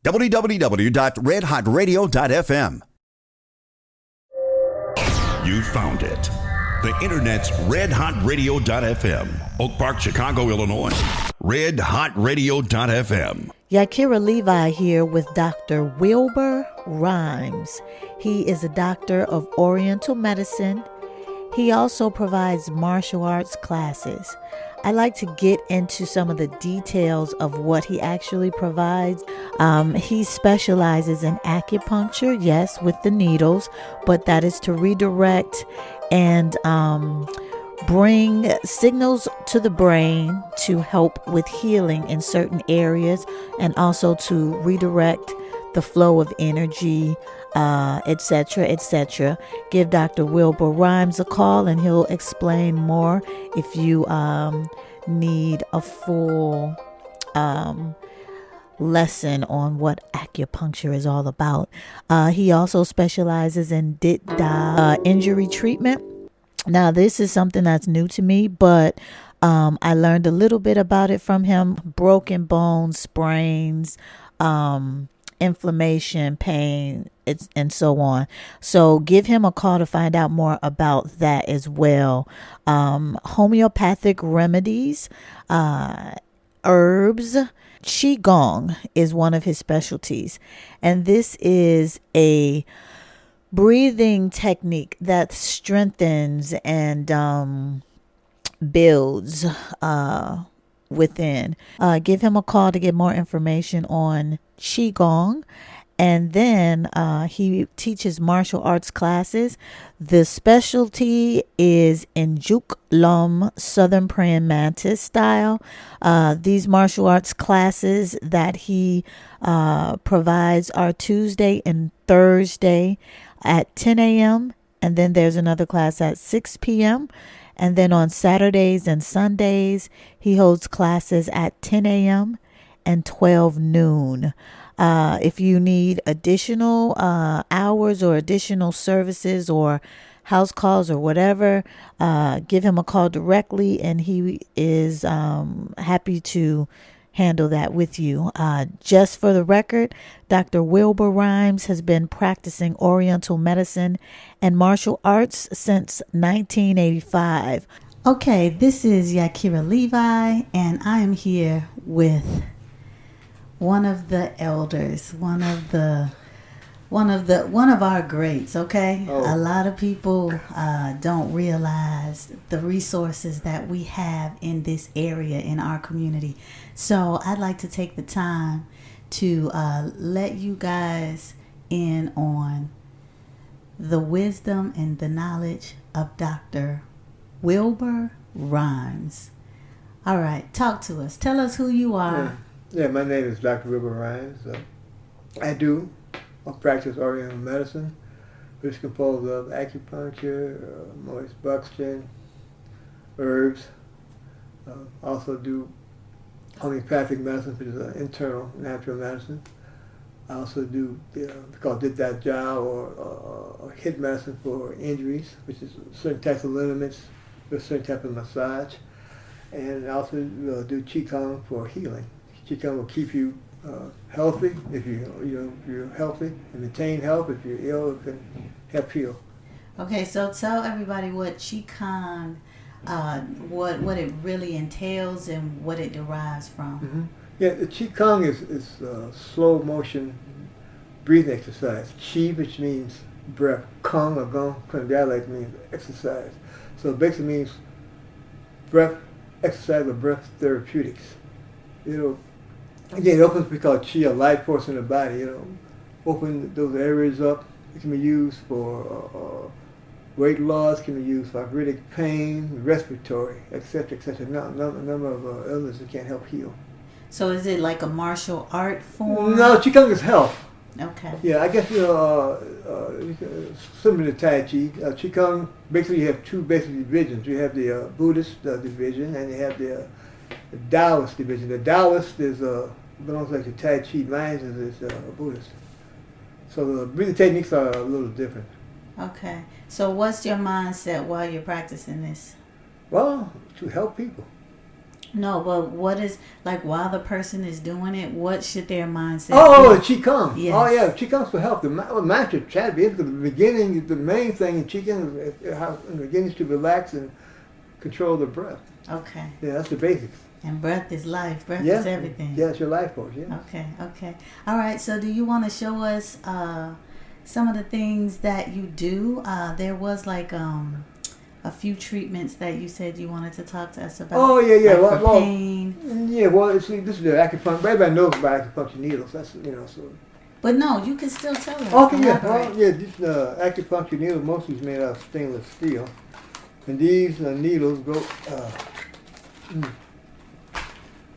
www.redhotradio.fm. You found it. The Internet's redhotradio.fm. Oak Park, Chicago, Illinois. redhotradio.fm. Yakira Levi here with Dr. Wilbur Rimes. He is a doctor of Oriental Medicine. He also provides martial arts classes. I like to get into some of the details of what he actually provides. He specializes in acupuncture, yes, with the needles, but that is to redirect and bring signals to the brain to help with healing in certain areas, and also to redirect the flow of energy, etc., etc. Give Dr. Wilbur Rimes a call and he'll explain more if you need a full lesson on what acupuncture is all about. He also specializes in Dit Da injury treatment. Now, this is something that's new to me, but I learned a little bit about it from him. Broken bones, sprains, inflammation, pain, and so on. So give him a call to find out more about that as well. Homeopathic remedies, herbs. Qi Gong is one of his specialties, and this is a breathing technique that strengthens and builds within. Give him a call to get more information on Qi Gong. And then he teaches martial arts classes. The specialty is in Juk Lum, Southern Praying Mantis style. These martial arts classes that he provides are Tuesday and Thursday at 10 a.m. And then there's another class at 6 p.m. And then on Saturdays and Sundays, he holds classes at 10 a.m. and 12 noon. If you need additional hours or additional services or house calls or whatever, give him a call directly and he is happy to handle that with you. Just for the record, Dr. Wilbur Rimes has been practicing Oriental medicine and martial arts since 1985. Okay, this is Yakira Levi, and I am here with one of the elders, one of our greats. Okay, a lot of people don't realize the resources that we have in this area in our community. So I'd like to take the time to let you guys in on the wisdom and the knowledge of Dr. Wilbur Rimes. All right, talk to us. Tell us who you are. Yeah, my name is Dr. Wilbur Rimes. I practice Oriental Medicine, which is composed of acupuncture, moist buckskin, herbs. Also do homeopathic medicine, which is internal natural medicine. I also do called Dit Da Jow or hit medicine for injuries, which is certain types of ligaments with certain type of massage. And I also do Qi Gong for healing. Qi Gong will keep you healthy if you're healthy, and maintain health. If you're ill, it can help heal. Okay, so tell everybody what Qi Gong, what it really entails and what it derives from. Mm-hmm. Yeah, the Qi Gong is slow motion breathing exercise. Qi, which means breath. Gong or Gong, from dialect means exercise. So it basically means breath exercise or breath therapeutics. Again, it opens because Qi, a life force in the body, open those areas up. It can be used for weight loss, can be used for arthritic pain, respiratory, etc., etc. A number of illnesses that can help heal. So is it like a martial art form? No, Qi Gong is health. Okay. Yeah, I guess, similar to Tai Chi. Qi Gong, basically you have two basic divisions. You have the Buddhist division, and you have the Taoist division. The Taoist belongs like the Tai Chi. Mine is Buddhist. So the breathing techniques are a little different. Okay. So what's your mindset while you're practicing this? Well, to help people. No, but what is, like, while the person is doing it, what should their mindset Oh, be? Qi Gong. Yes. Oh, yeah, Qi Gong's for help. The master chat, because the beginning, the main thing in Qi Gong is how in the beginning is to relax and control the breath. Okay. Yeah, that's the basics. And breath is life. Breath Yeah. is everything. Yeah, it's your life force, yeah. Okay. All right, so do you want to show us some of the things that you do? There was like a few treatments that you said you wanted to talk to us about. Oh, yeah. Like for pain. Yeah, well, see, this is the acupuncture. Everybody knows about acupuncture needles. That's, so. But no, you can still tell us. Okay, yeah. Elaborate. Well, yeah, these acupuncture needles, mostly is made out of stainless steel. And these needles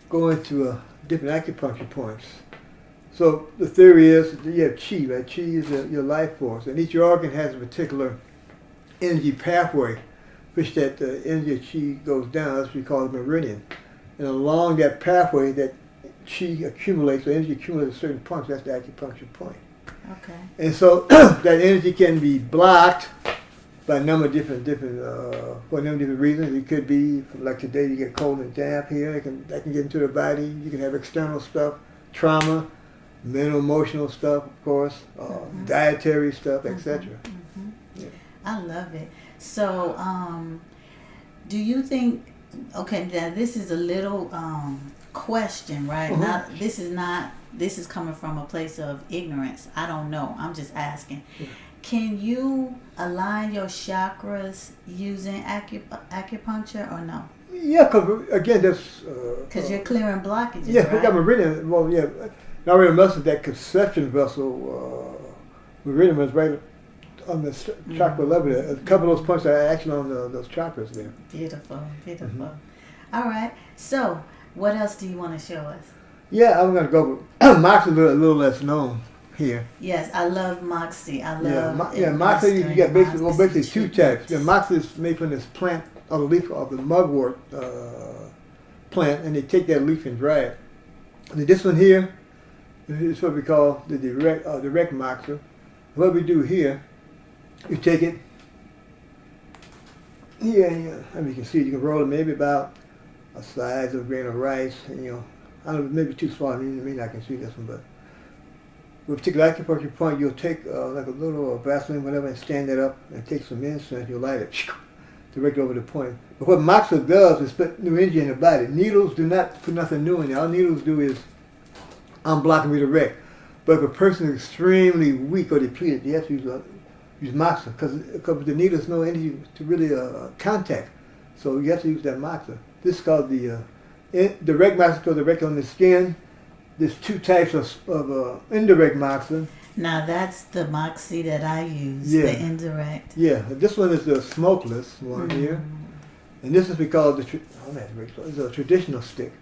go into different acupuncture points. So the theory is that you have Qi, right? Qi is your life force. And each organ has a particular energy pathway, which that energy of Qi goes down. That's what we call the meridian. And along that pathway, that Qi accumulates, or energy accumulates at certain points. That's the acupuncture point. Okay. And so that energy can be blocked by a number of different for a number of different reasons. It could be, like today, you get cold and damp here. That can get into the body. You can have external stuff, trauma, mental, emotional stuff, of course, dietary stuff, etc. Yeah. I love it. So, do you think? Okay, now this is a little question, right? This is coming from a place of ignorance. I don't know. I'm just asking. Yeah. Can you align your chakras using acupuncture or no? Yeah, because again, that's Because you're clearing blockages, yeah, right? we got meridian. Well, yeah, Oriental Medicine, that conception vessel, meridian was right on the chakra level. A couple of those points are actually on those chakras there. Beautiful. Mm-hmm. All right. So, what else do you want to show us? Yeah, I'm going to go with Moxie, a little less known here. Yes, I love Moxie. I love Moxie, you got basically two treatments. types. Yeah, Moxie is made from this plant, or the leaf of the mugwort plant, and they take that leaf and dry it. And this one here is what we call the direct Moxie. What we do here, you take it here, and you can see, you can roll it maybe about a size of a grain of rice, and I don't know, maybe too small, maybe I can see this one, but with a particular acupuncture point, you'll take like a little Vaseline, whatever, and stand it up and take some incense, you'll light it directly over the point. But what Moxa does is put new energy in the body. Needles do not put nothing new in there. All needles do is unblock and redirect. But if a person is extremely weak or depleted, you have to use Moxa because the needle has no energy to really contact. So you have to use that Moxa. This is called the direct Moxa, goes directly on the skin. There's two types of indirect Moxa. Now that's the Moxie that I use, Yeah. the indirect. Yeah, this one is the smokeless one here. And this is because it's a traditional stick.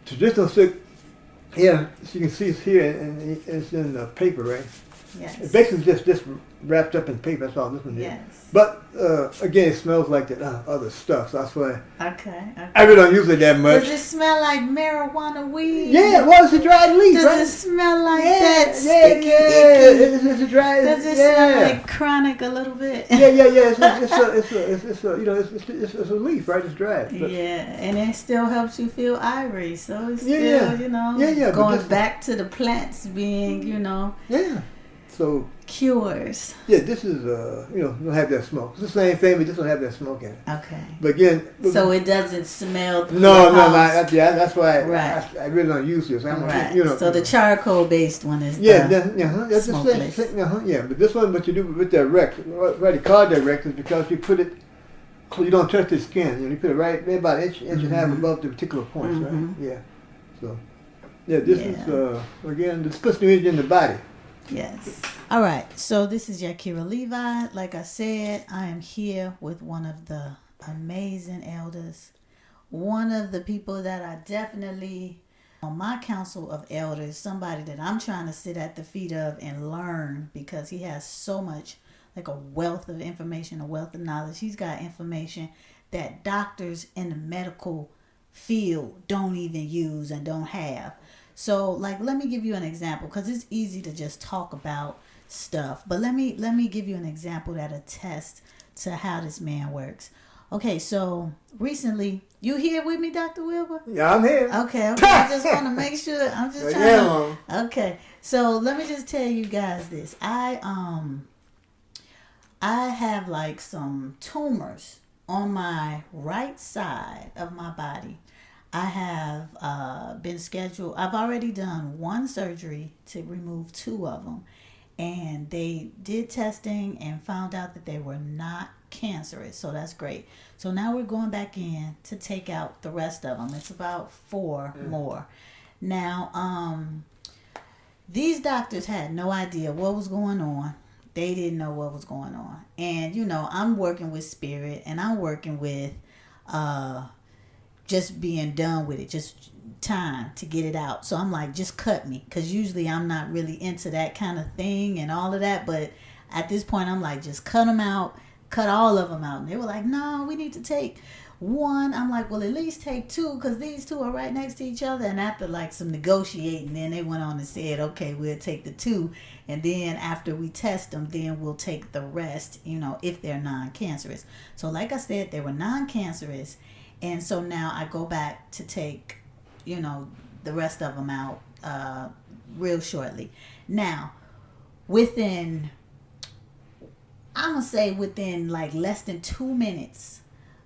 Traditional stick, yeah, as you can see it's here, and it's in paper, right? Yes. It's basically just wrapped up in paper, that's all this one is. Yes. But again, it smells like that other stuff, so that's why Okay. I really don't use it that much. Does it smell like marijuana weed? Yeah, well, it's a dried leaf, Does right? it smell like yeah, that yeah, sticky yeah. icky? It's a dried. Does it yeah. smell like chronic a little bit? Yeah. It's a leaf, right? It's dried. But Yeah, and it still helps you feel ivory, so it's Yeah, still, yeah, but going this- back to the plants being, yeah. So cures. yeah, this is don't have that smoke. It's the same thing, but this don't have that smoke in it. Okay. But again, So it doesn't smell. no, that's why Right. I really don't use this. Right. So the charcoal based one is yeah, the that's the smokeless. same. Yeah, but this one, what you do with that rect, why they call it direct is because you put it, you don't touch the skin. You put it right about an inch and a half above the particular points, right? Yeah. So yeah, this is again, this puts new energy in the body. Yes. All right. So this is Yakira Levi. Like I said, I am here with one of the amazing elders. One of the people that I definitely, on my council of elders, somebody that I'm trying to sit at the feet of and learn, because he has so much, like a wealth of information, a wealth of knowledge. He's got information that doctors in the medical field don't even use and don't have. So, like, let me give you an example, because it's easy to just talk about stuff. But let me give you an example that attests to how this man works. Okay, so recently You here with me, Dr. Wilbur? Yeah, I'm here. Okay. I just want to make sure. I'm just trying Mom. Okay. So let me just tell you guys this. I have like some tumors on my right side of my body. I have been scheduled. I've already done one surgery to remove 2 of them. And they did testing and found out that they were not cancerous. So that's great. So now we're going back in to take out the rest of them. It's about 4 more. Now, these doctors had no idea what was going on. They didn't know what was going on. And, you know, I'm working with spirit and I'm working with just being done with it. Just time to get it out. So I'm like, just cut me, because usually I'm not really into that kind of thing and all of that, but at this point I'm like, just cut them out, cut all of them out. And they were like, no, we need to take 1. I'm like, well, at least take 2, because these 2 are right next to each other. And after like some negotiating, then they went on and said, okay, we'll take the 2, and then after we test them, then we'll take the rest, you know, if they're non-cancerous. So like I said, they were non-cancerous, and so now I go back to take, you know, the rest of them out real shortly. Now, within like less than 2 minutes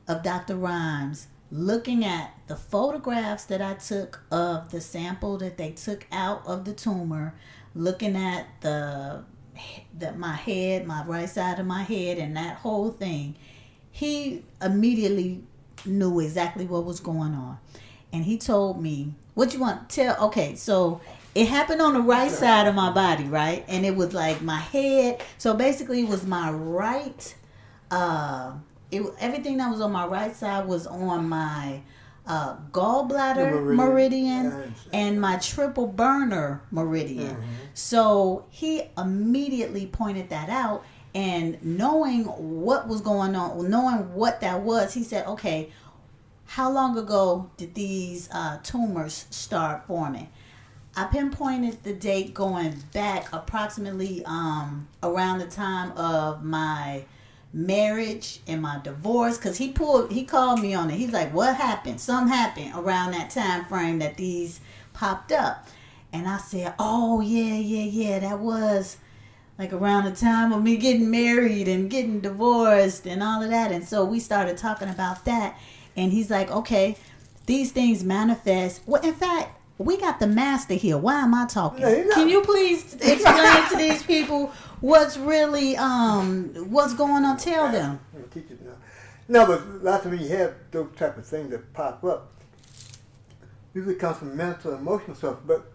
of Dr. Rimes looking at the photographs that I took of the sample that they took out of the tumor, looking at my head, my right side of my head, and that whole thing, he immediately knew exactly what was going on. And he told me, what you want to tell? Okay, so it happened on the right side of my body, right? And it was like my head. So basically it was my right, everything that was on my right side was on my gallbladder meridian and my triple burner meridian. So he immediately pointed that out, and knowing what was going on, knowing what that was, he said, okay, how long ago did these tumors start forming? I pinpointed the date going back approximately around the time of my marriage and my divorce, because he called me on it. He's like, what happened? Something happened around that time frame that these popped up. And I said, oh, yeah, that was like around the time of me getting married and getting divorced and all of that. And so we started talking about that. And he's like, okay, these things manifest. Well, in fact, we got the master here. Why am I talking? Can you please explain to these people what's really, what's going on? Tell them. I'll teach you now. No, but lots of when you have those type of things that pop up, usually comes from mental and emotional stuff. But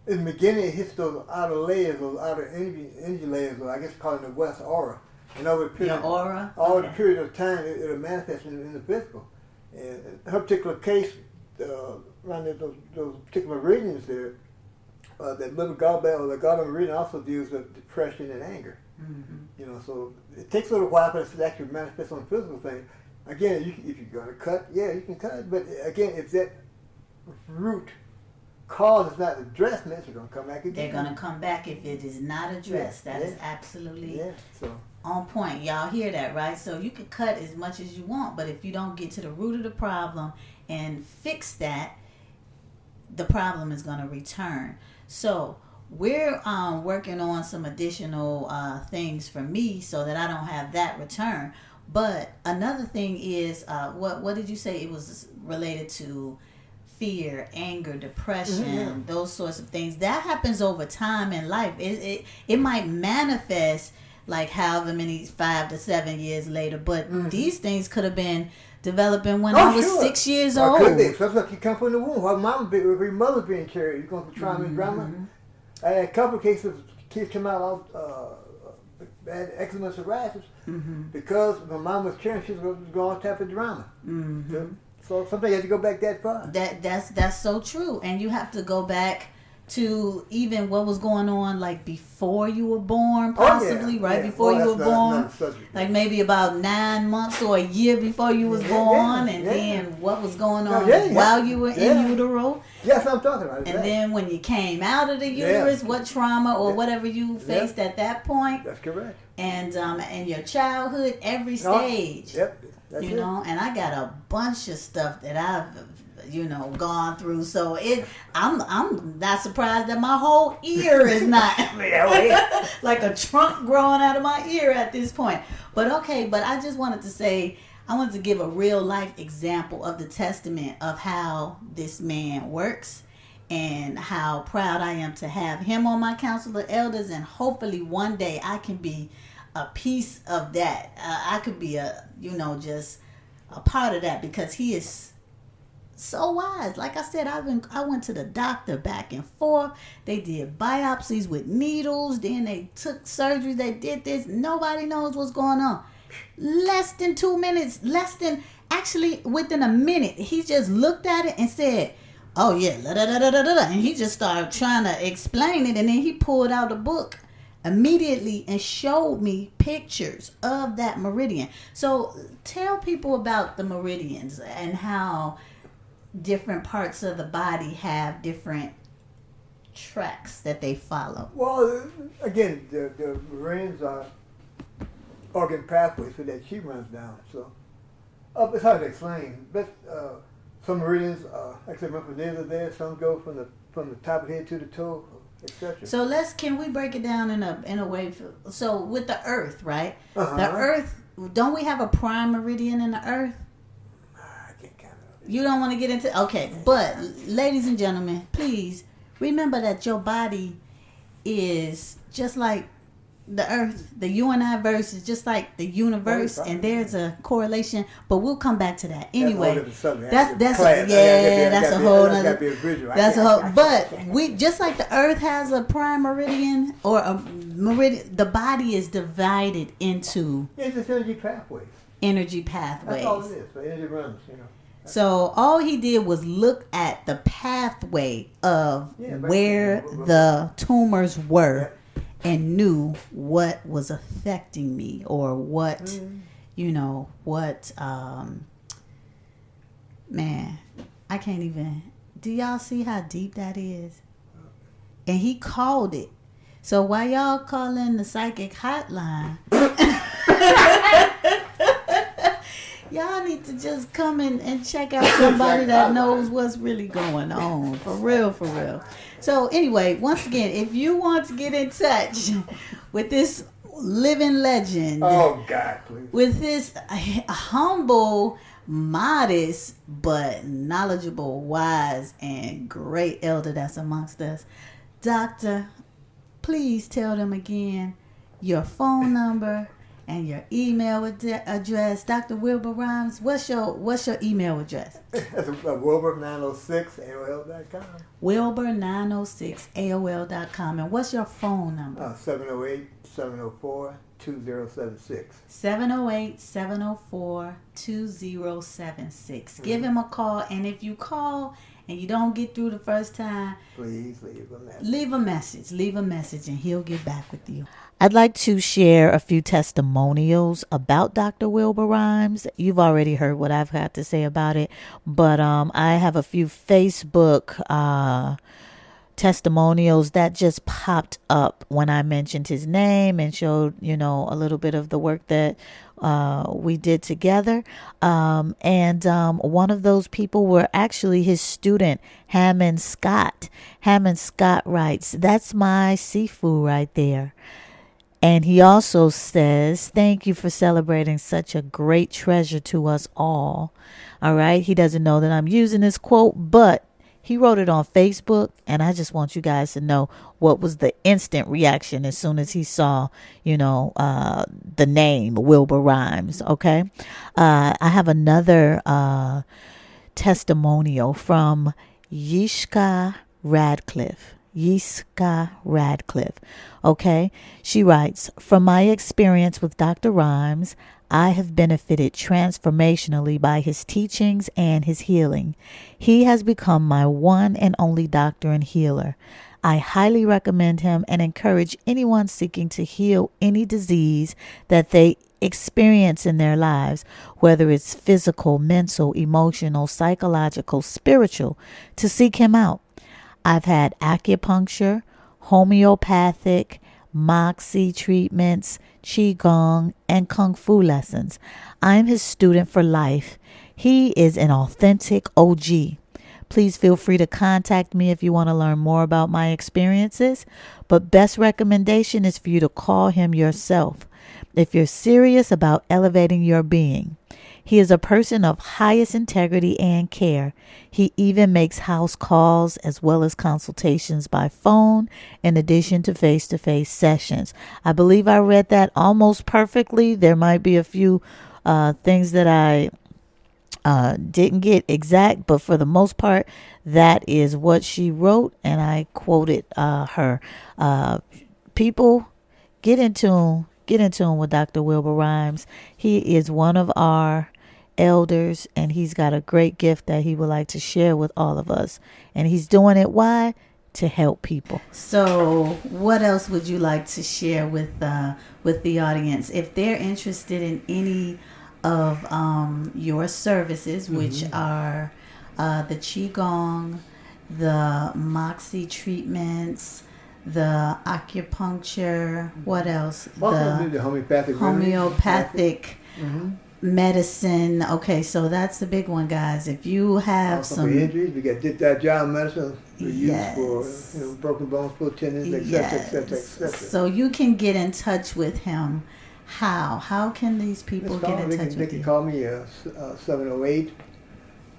in the beginning, it hits those outer layers, those outer energy layers, or I guess call it the West aura. And over the period, the period of time, it'll manifest in the physical. And in her particular case, around those particular meridians there, that little gallbladder or the gallbladder meridian also deals with depression and anger. You know, so it takes a little while for it to actually manifest on the physical thing. Again, if you're going to cut, yeah, you can cut. But again, if that root cause is not addressed, then it's going to come back again. They're going to come back if it is not addressed. That is absolutely so on point. Y'all hear that, right? So you can cut as much as you want, but if you don't get to the root of the problem and fix that, the problem is going to return. So we're working on some additional things for me so that I don't have that return. But another thing is, what did you say? It was related to fear, anger, depression, those sorts of things. That happens over time in life. It might manifest like however many 5 to 7 years later, but these things could have been developing when I was 6 years old. Could be. So that's like you come from the womb. Her mother being carried. You're going through trauma and drama. I had a couple of cases, kids come out all bad eczema and psoriasis because my mom was carrying. She was going all type of drama. So sometimes you have to go back that far. That's so true, and you have to go back to even what was going on like before you were born, possibly before you were born, like maybe about 9 months or a year before you was born, and then what was going on while you were in utero. Yes, I'm talking about it. And then when you came out of the uterus, what trauma or whatever you faced at that point. That's correct. And your childhood, every stage. That's you know, and I got a bunch of stuff that I've gone through. So I'm not surprised that my whole ear is not like a trunk growing out of my ear at this point. But I just wanted to say, I wanted to give a real life example of the testament of how this man works and how proud I am to have him on my council of elders, and hopefully one day I can be a piece of that. I could be just a part of that, because he is so wise. Like I said, I went to the doctor back and forth. They did biopsies with needles. Then they took surgery. They did this. Nobody knows what's going on. Less than 2 minutes. Actually, within a minute, he just looked at it and said, "Oh yeah, da da da da da," and he just started trying to explain it. And then he pulled out a book immediately and showed me pictures of that meridian. So tell people about the meridians and how different parts of the body have different tracks that they follow. Well, again, the meridians are organ pathways so that Qi runs down. So it's hard to explain, but some meridians actually run from there to there. Some go from the top of the head to the toe, etc. So can we break it down in a way? So with the Earth, right? The Earth, don't we have a prime meridian in the Earth? You don't want to get into... Okay, but ladies and gentlemen, please remember that your body is just like the Earth. The universe is just like the universe, and there's a correlation. But we'll come back to that anyway. That's a whole other. But we just like the Earth has a prime meridian or a meridian. The body is divided into energy pathways. That's all it is. So energy runs, So all he did was look at the pathway of where the tumors were and knew what was affecting me, or what, man, I can't even, do y'all see how deep that is? And he called it. So while y'all calling the psychic hotline, y'all need to just come in and check out somebody that knows what's really going on. For real. So anyway, once again, if you want to get in touch with this living legend. Oh, God, please. With this humble, modest, but knowledgeable, wise, and great elder that's amongst us, Doctor, please tell them again your phone number and your email address. Dr. Wilbur Rimes, what's your email address? That's Wilbur906 AOL.com. Wilbur906 And what's your phone number? 708-704-2076. 708-704-2076. Give him a call, and if you call and you don't get through the first time, please leave a message. Leave a message, and he'll get back with you. I'd like to share a few testimonials about Dr. Wilbur Rimes. You've already heard what I've had to say about it, but I have a few Facebook testimonials that just popped up when I mentioned his name and showed, a little bit of the work that we did together. And one of those people were actually his student, Hammond Scott. Hammond Scott writes, "That's my Sifu right there." And he also says, "Thank you for celebrating such a great treasure to us all." All right. He doesn't know that I'm using this quote, but he wrote it on Facebook. And I just want you guys to know what was the instant reaction as soon as he saw, the name Wilbur Rimes. Okay. I have another testimonial from Yeeskah Radcliffe. Yeeskah Radcliffe. Okay. She writes, "From my experience with Dr. Rimes, I have benefited transformationally by his teachings and his healing. He has become my one and only doctor and healer. I highly recommend him and encourage anyone seeking to heal any disease that they experience in their lives, whether it's physical, mental, emotional, psychological, spiritual, to seek him out. I've had acupuncture, homeopathic, moxie treatments, Qi Gong, and Kung Fu lessons. I'm his student for life. He is an authentic OG. Please feel free to contact me if you want to learn more about my experiences, but best recommendation is for you to call him yourself if you're serious about elevating your being. He is a person of highest integrity and care. He even makes house calls as well as consultations by phone in addition to face-to-face sessions. I believe I read that almost perfectly. There might be a few things that I didn't get exact, but for the most part, that is what she wrote, and I quoted her. People, get in tune with Dr. Wilbur Rimes. He is one of our elders, and he's got a great gift that he would like to share with all of us, and he's doing it. Why? To help people. So what else would you like to share with the audience if they're interested in any of your services, which are the Qi Gong, the moxie treatments, the acupuncture, what else? Also the homeopathic medicine. Okay, so that's the big one, guys. If you have also some for injuries, we got Dit Da Jow medicine we yes. use for broken bones, pulled tendons, etc., etc., etc. So you can get in touch with him. How can these people get in touch with you? They can call me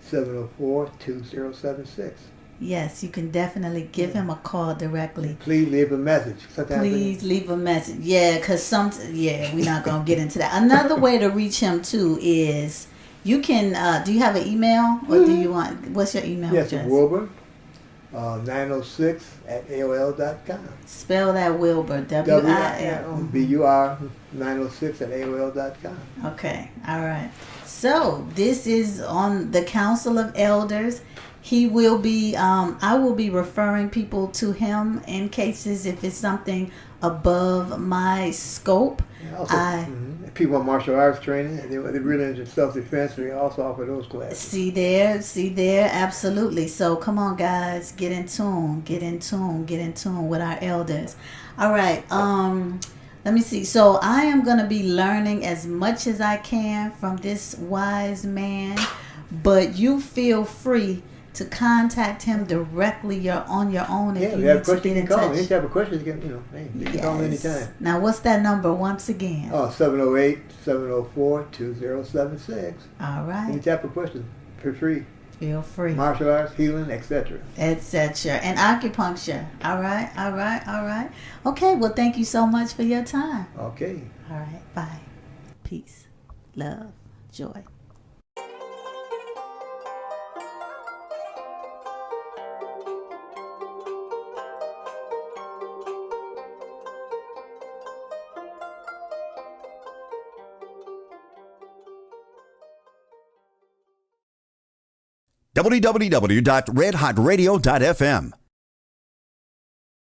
708-704-2076. Yes, you can definitely give him a call directly. Please leave a message. Please leave a message. Yeah, because we're not going to get into that. Another way to reach him, too, is you can, do you have an email? Or do you want, what's your email address? Yes, Wilbur, 906 at AOL.com. Spell that Wilbur, W-I-L. B-U-R, 906 at AOL.com. Okay, all right. So this is on the Council of Elders. He will be, I will be referring people to him in cases if it's something above my scope. Yeah, also, people want martial arts training, and they're really into self-defense, we also offer those classes. See there, absolutely. So come on, guys, get in tune with our elders. All right, let me see. So I am going to be learning as much as I can from this wise man, but you feel free to contact him directly. You're on your own if you need to get in touch. Any type of questions, you can call me anytime. Now, what's that number once again? 708-704-2076. All right. Any type of question, feel free. Feel free. Martial arts, healing, etc. Etc. And acupuncture. All right. Okay, well, thank you so much for your time. Okay. All right, bye. Peace, love, joy. www.redhotradio.fm